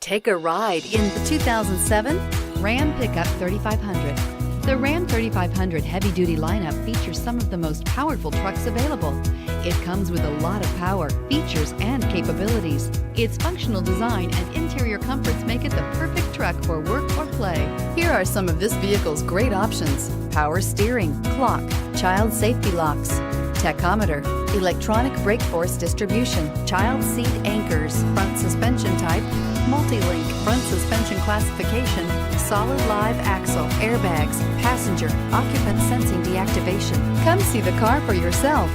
Take a ride in the 2007 Ram Pickup 3500. The Ram 3500 heavy-duty lineup features some of the most powerful trucks available. It comes with a lot of power, features, and capabilities. Its functional design and interior comforts make it the perfect truck for work or play. Here are some of this vehicle's great options: power steering, clock, child safety locks, tachometer, electronic brake force distribution, child seat anchors, front suspension type, multi-link, front suspension classification, solid live axle, airbags, passenger, occupant sensing deactivation. Come see the car for yourself.